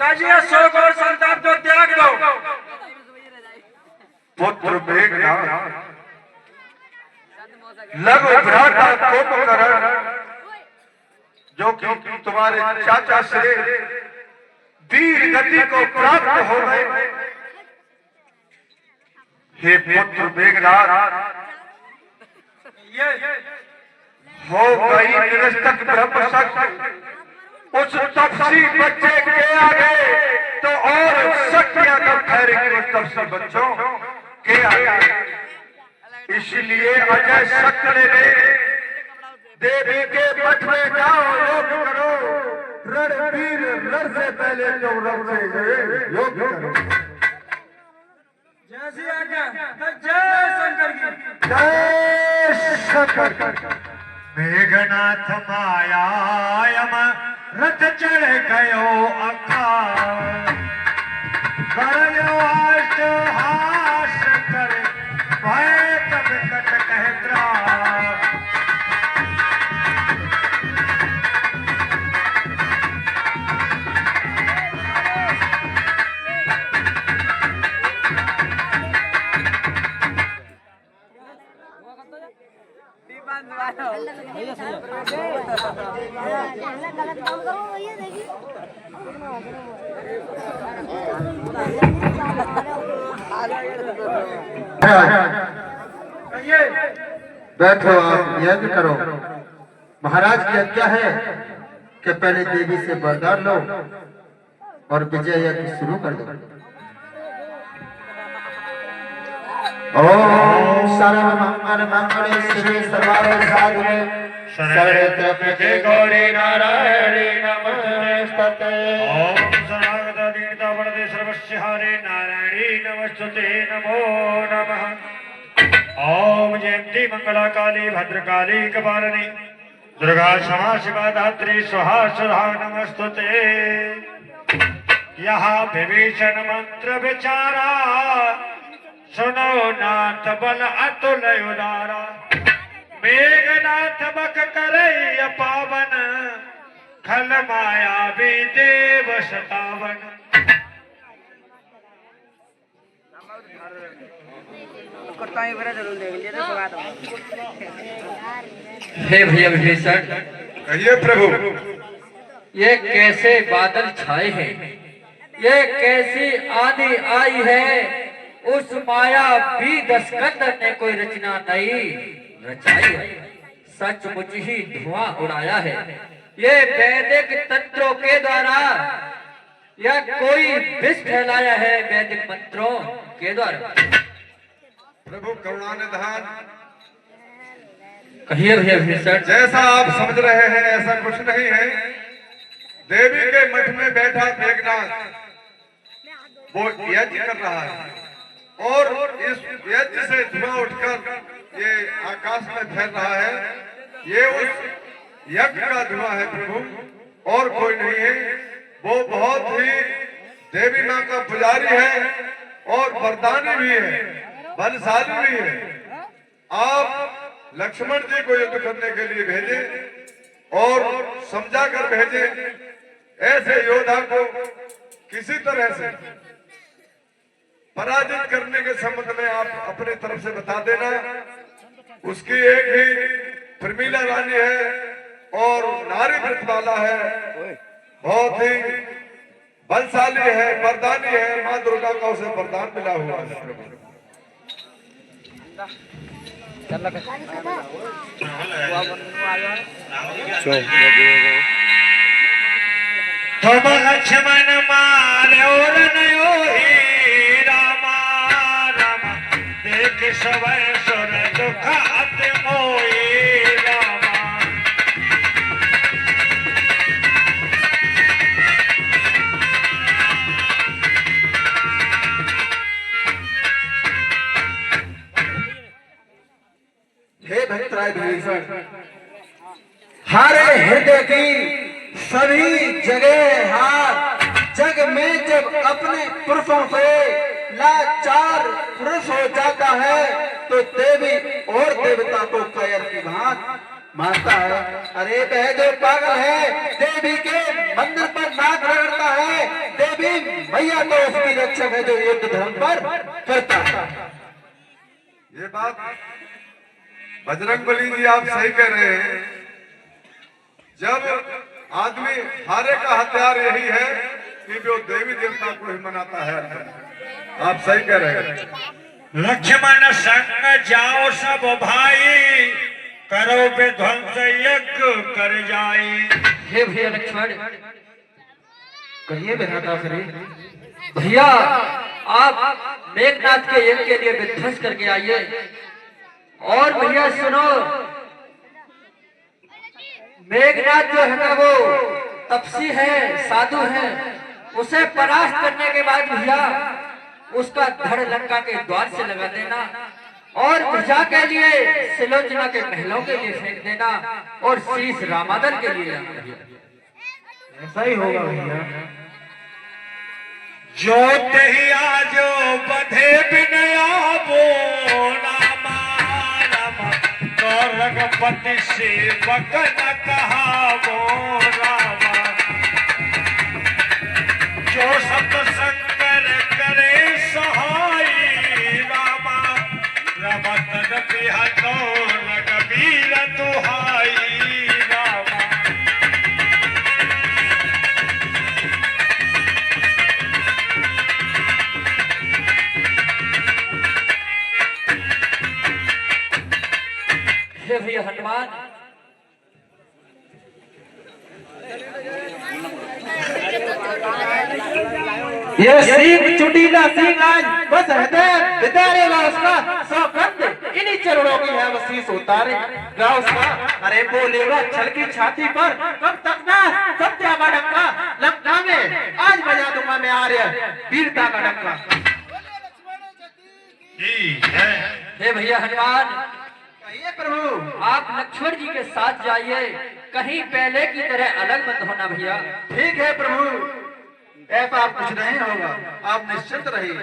ताजिए शोक और संताप को त्याग दो। पुत्र मेघनाथ लघु भ्राता कुंभकर्ण जो कि तुम्हारे चाचा से वीर गति को प्राप्त हो गए। हे पुत्र मेघनाथ हो गई निरस्तक ब्रह्म शक्ति उस तपसी बच्चे के आगे तो और शक्तियां कब ठहरेंगी उस तपसी बच्चों के आगे। इसलिए अजय शक्ति ने देवी के मठ में जाओ योग करो रणवीर रण से पहले जो रण से योग करो। जैसी आज्ञा। जय शंकर की जय शंकर। मेघनाथ मायायम रथ चढ़ गयो अखा करयो हास कर भय तब कट कहत्रा। गलत काम करो ये देखिए। बैठो आप यज्ञ करो। महाराज की आज्ञा है कि पहले देवी से वरदान लो और विजय यज्ञ शुरू कर दो। ओम सर्वमंगल मंगले शिवे सर्वार्थ साधके शरण्य त्र्यंबके गौरी नारायणी नमस्ते। ओम शरणागत दीनता वरदे सर्वस्य हरे नारायणी नमस्तुते नमो नमः। ओम जयंती मंगला काली भद्रकाली कपालिनी दुर्गा क्षमा शिवा धात्री स्वाहा सुधा नमस्तुते। यहाँ विभीषण मंत्र विचारा सुनो नाथ बल अतुल उदारा। मेघनाथ बक करई पावन खल माया भी देव सतावन। हे भैया विभीषण, कहिए प्रभु। ये कैसे बादल छाए हैं, ये कैसी आंधी आई है। उस माया भी दस्कंदर ने कोई रचना नहीं रचाई है, सचमुच ही धुआं उड़ाया है। ये वैदिक तंत्रों के द्वारा या कोई विष फैलाया है वैदिक मंत्रों के द्वारा। प्रभु करुणानिधान, कहिए भैया विभीषण। जैसा आप समझ रहे हैं ऐसा कुछ नहीं है। देवी के मठ में बैठा मेघनाथ वो यज्ञ कर रहा है और इस यज्ञ से धुआं उठकर ये आकाश में फैल रहा है। ये उस यज्ञ का धुआं है प्रभु, और कोई नहीं है। वो बहुत ही देवी माँ का पुजारी है और वरदानी भी है, बलशाली भी है। आप लक्ष्मण जी को युद्ध करने के लिए भेजे और समझा कर भेजे। ऐसे योद्धा को किसी तरह से पराजित करने के संबंध में आप अपने तरफ से बता देना। उसकी एक ही प्रमीला रानी है और नारी व्रतमाला है, बहुत ही बलशाली है, वरदानी है। माँ दुर्गा का उसे वरदान मिला हुआ है। तुम लक्ष्मण मार्यो नयो ही रामा रामा देख सवै सुर दुख अति मोही रामा। हे भक्तराय विभीषण, हरे हृदय की सभी जगह हार जग में जब अपने पुरुषों से लाचार पुरुष हो जाता है तो देवी और देवता को कैर की भांति मानता है। अरे वह जो पागल है देवी के मंदिर पर नाक रगड़ता है, देवी भैया तो उसकी रक्षक है जो युद्ध धर्म पर करता है। ये बात बजरंगबली जी आप सही कह रहे हैं। जब आदमी हारे का हथियार यही है कि वो देवी देवता को ही मनाता है। आप सही कह रहे हैं। लक्ष्मण संग जाओ सब भाई, करो विध्वंस यज्ञ कर जाई। हे भैया लक्ष्मण, कहिए श्री भैया, आप मेघनाथ के यज्ञ के लिए विध्वंस करके आइए। और भैया सुनो, मेघनाथ जो है ना वो तपसी है, साधु है, उसे परास्त करने के बाद भैया उसका धड़ लंका के द्वार से लगा देना और प्रजा के लिए सिलोचना के महलों के लिए फेंक देना और शीश रामादन के लिए ऐसा ही होगा भैया। जो तहिया जो बधे बिनया बोला मारा, तो रघुपति सेवक न कहा वो रामा। जो सत शंकर करे सहाई रामा, रमत बिहतो रघुबीर दुहाई रामा। हे भैया हनुमान, ये सिंह चुटीला सिंह आज बस हृदय विदारेगा उसका सौगंध इन्हीं चरणों की है वसीस उतारेगा उसका। अरे बोलेगा छल की छाती पर कब तक ना सत्या का डंका, लंका में आज बजा दूंगा मैं आर्य वीरता का डंका। हे भैया हनुमान, कहिए प्रभु। आप लक्ष्मण जी के साथ जाइए, कहीं पहले की तरह अलग मत होना भैया। ठीक है प्रभु, ऐसा कुछ नहीं होगा, आप निश्चिंत रहिए।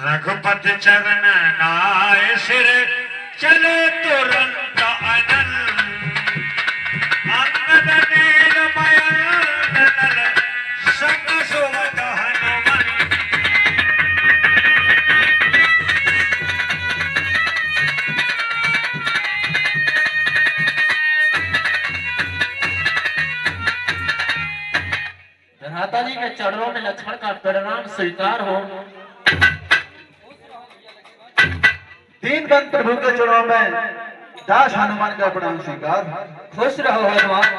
रघुपति चरण नाय सिर चले तुरंत अनल, अंगद नीलमयल नल संग सुवद हनुमन। माता जी के चरणों में लक्ष्मण का प्रणाम स्वीकार हो। दीनबंधु प्रभु के चरणों में दास हनुमान का प्रणाम स्वीकार। खुश रहो हनुमान।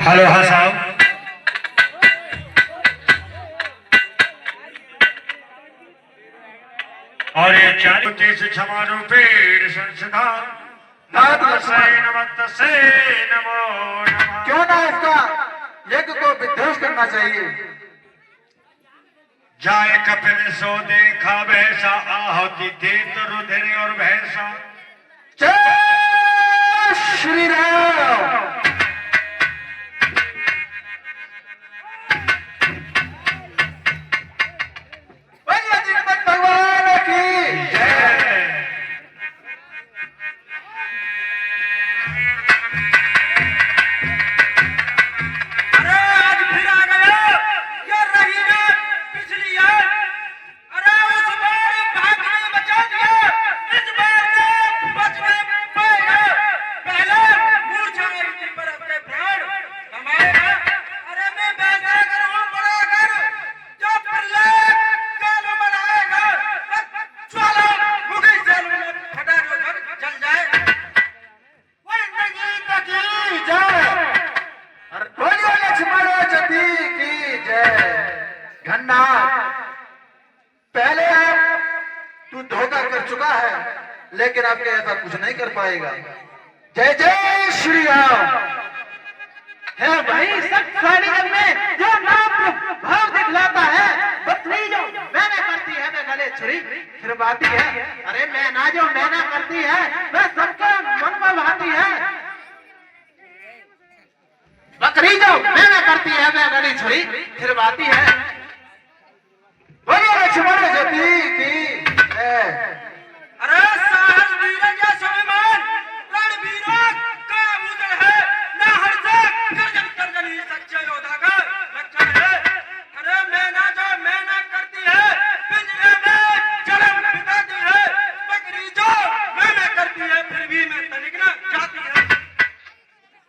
हेलो हाँ साहब, और ये 40 क्षमा रूपेण संसदा से नमो नमः। क्यों ना इसका यज्ञ को विध्वंस करना चाहिए। जाए कपिल सो देखा वैसा, आहुति देत रुधिर और भैंसा। जय श्री राम। भगवान की जय। अरे आज फिर आ गया, ये रही ना पिछली याद। अरे उस बार भागने बचा दिया, इस बार ने बचने पाएगा। पहले मूर्छा आई थी पर अपने प्राण कमाएगा। अरे मैं वैसा करूं बड़ा कर जो प्रलय काल बनाएगा। ज्वाला मुखी जल में फटाक कर जल जाए। की जय। बोलिए लक्ष्मण जति की जय। घन्ना, पहले तू धोखा कर चुका है, लेकिन आपके ऐसा कुछ नहीं कर पाएगा। जय जय श्री राम। है भाई शक्तिशाली जग में जो नाम भाव दिखलाता है, बतली जो मैंने करती है मैं गले छुरी फिर बाती है। अरे मैं ना जो मैंने करती है मैं सबके मन में भाती है। बकरी जो मैंने करती है मैं गले छुरी फिर बाती है। बोलिए लक्ष्मण जति की जय। अरे साहस वीर या स्वाभिमान रणवीरों का आभूषण है। ना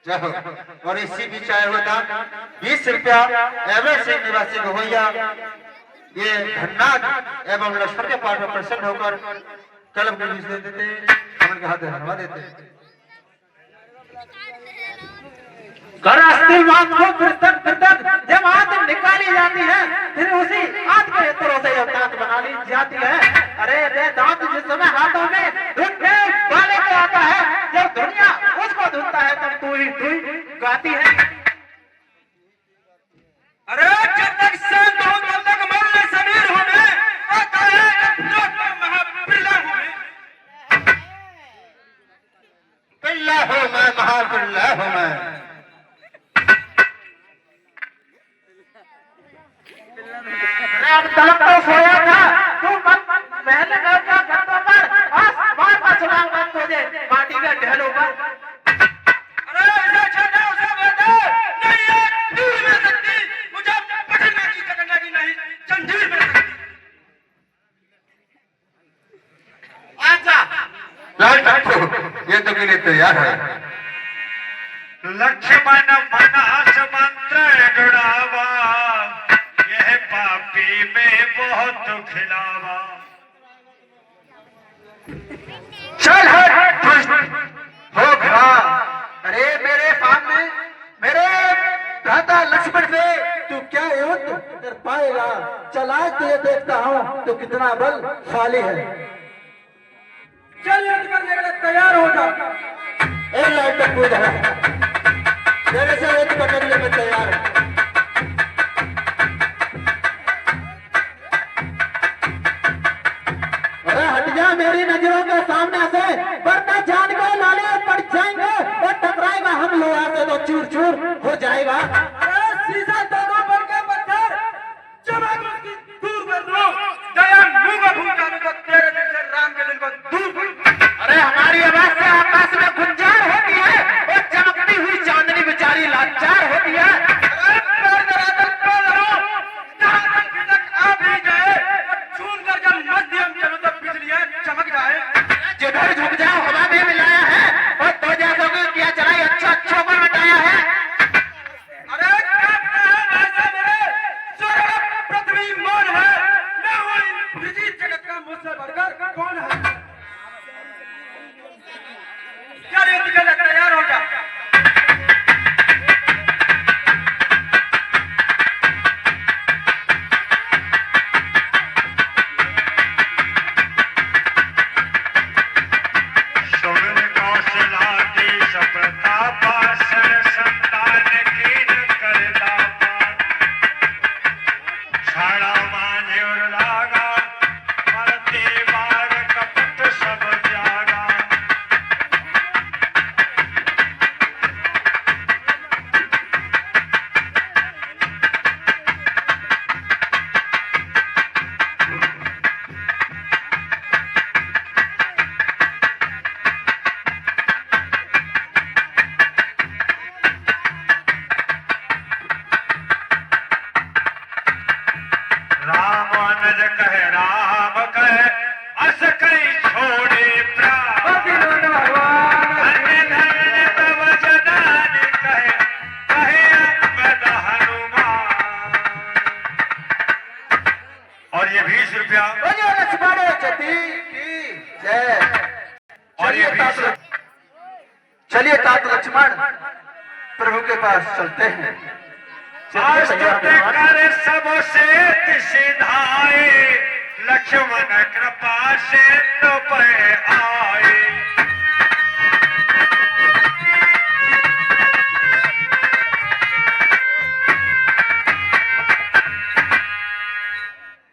जय हो। और इसी बीच आए हुए दान 20 रुपया एवरेज सिंह निवासी गहोइया ये धन्यवाद एवं लक्ष्मण के पाठ में प्रसन्न होकर कलम के बीच दे देते, हम के हाथ धन्यवाद देते। जब हाथ निकाली जाती है फिर उसी हाथ के तरह से दांत बना ली जाती है। अरे रे दांत जिस समय हाथों में धुनने वाले को आता है, जब दुनिया उसको धुनता है तब तू ही गाती है। अरे जब तक संत हो तब तक मन में समीर हो में आता है महाबिरला हो में बिरला हो मैं महाबिरला हो मैं। तलब तो सोया था तू पहले का घाटों पर बार बार सुनाऊंगा तुझे माटी के ढेलों पर। अरे ऐसा छोटा उसे बता नहीं है दूर में सकती मुझे पकड़ने की जगह की नहीं जंजीर में सकती। आजा लाल ठाकुर ये तो के लिए तैयार है। लक्ष्मण मनास मंत्र जुड़ावा, यह पापी में बहुत खिलावा। चल हट हो घा। अरे मेरे सामने मेरे भ्राता लक्ष्मण से तू क्या युद्ध कर पाएगा? चला तुझे देखता हूँ तो कितना बल खाली है। चल युद्ध करने के लिए तैयार हो जा। एक लाइट तक कूद है तेरे से युद्ध करने के लिए मैं तैयार हूँ। अरे हट जा मेरी नजरों के सामने से, वरना जान को लाले पड़ जाएंगे और टकराएगा हम लोहा से तो चूर चूर हो जाएगा। अरे सीधा दोनों पर के पत्थर चमक उसकी दूर कर दो। दया मुंह में भूल जाने को तेरे जैसे राम के दिल को दूर कर। अरे हमारी आवाज से आकाश में गुंजार होती है और चमकती हुई चांदनी बेचारी लाचार होती है। अरे पैर धरातल पैर धरो, जहाँ तक खिसक आ भी जाए और छून कर जब मध्यम चलो तो बिजलियाँ चमक जाए। जिधर झुक जाओ हवा में मिलाया है और तो जैसों को किया चलाई अच्छा अच्छा पर बताया है। अरे कांपता है भाषा मेरे, स्वर्ग पृथ्वी मौन है, मैं हूँ इन विजित जगत का मुझसे बढ़कर कौन है? चल युद्ध के लिए तैयार हो जा। सुन कौशला की सप्रतापा, सर संतान कीन करदा पार। छाड़ा मांझे और लागा, मरते बार कपट सब जागा। राम अनुज कहे राम कहे, अस कई छोड़े प्राण। धन्य धन्य तब जनानी कहे, कहे अंगद हनुमान। और ये 20 रुपया बोलिए लक्ष्मण जति की जय। और ये 20 चलिए तात लक्ष्मण प्रभु के पास चलते हैं। आस्तुत कर सब से सिधाए, लक्ष्मण कृपा से तो पे आए।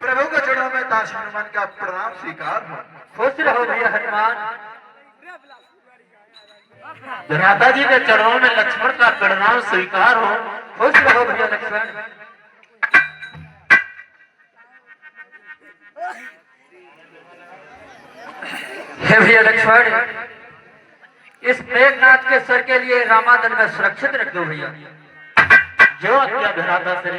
प्रभु के चरणों में दास हनुमान का प्रणाम स्वीकार हो। खुश रहो भैया हनुमान। भ्राता जी के चरणों में लक्ष्मण का प्रणाम स्वीकार हो। खुश रहो भैया लक्ष्मण। हे भैया लक्ष्मण, इस मेघनाथ के सर के लिए रामादन में सुरक्षित रख दो भैया। जो आज्ञा भ्राता श्री।